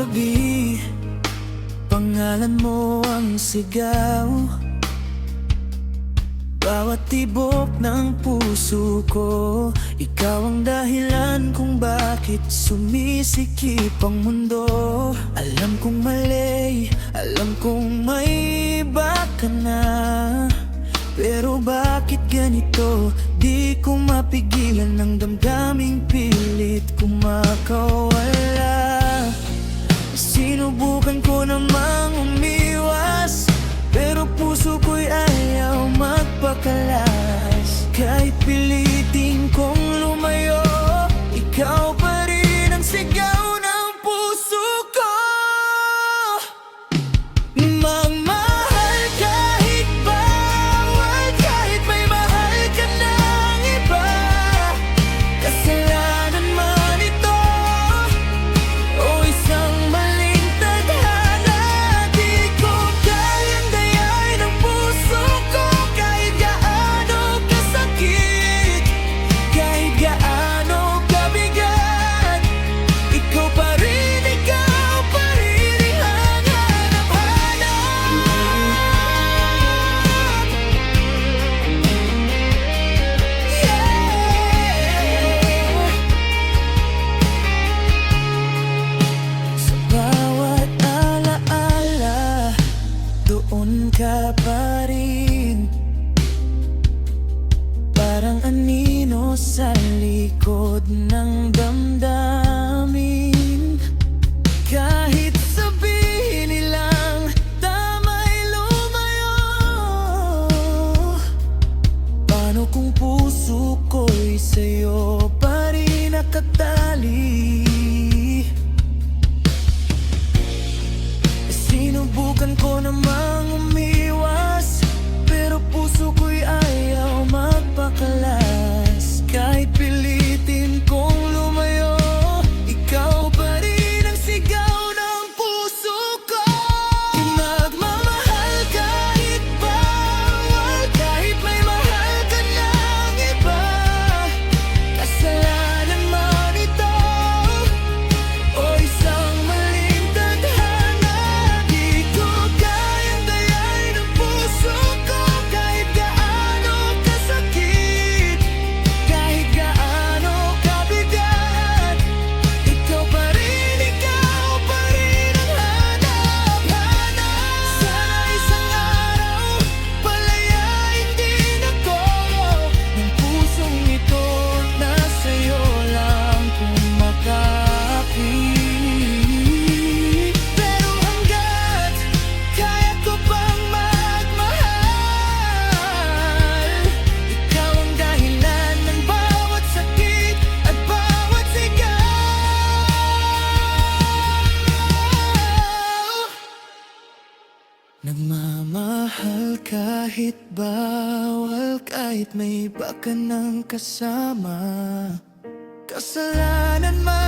gabi, pangalan mo ang sigaw. Bawat tibok ng puso ko, ikaw ang dahilan kung bakit sumisikip ang mundo. Alam kong mali, alam kong may iba ka na, pero bakit ganito? Di ko mapigilan ng damdaming pilit kumakawala. Sinubukan ko namang umiwas, pero puso ko'y ayaw magpakalas. Kahit pilitin kong lumayo, ikaw pa rin ang sigaw ng puso ko. Magmahal kahit bawal, kahit may mahal ka ng iba. Kasalanan man ito o isang maling tadhana, di ko kayang dayain ang puso ko. Kahit gaano kasakit, kahit gaano kabigat, ikaw pa rin ang Sa bawat alaala, doon ka pa rin. Parang anino sa likod ng damdamin. Kahit sabihin nilang tama'y lumayo, paano kung puso ko'y sa'yo pa rin nakatali? Sinubukan ko namang umiwas, pero puso ko'y ayaw magpakalas. Kahit pilitin kong lumayo, ikaw pa rin ang sigaw ng puso ko. Nagmamahal kahit bawal, kahit may mahal ka ng iba. Kasalanan man ito o isang maling tadhana, di ko kayang dayain ang puso ko. Kahit gaano kasakit, kahit gaano kabigat, ikaw pa rin ang hanap-hanap. Sana isang araw palayain din ako ng pusong ito na sa'yo lang kumakapit. Pero hanggat kaya ko pang magmahal, ikaw ang dahilan ng bawat sakit at bawat sigaw. Nagmamahal kahit bawal, kahit may iba ka ng kasama. Kasalanan man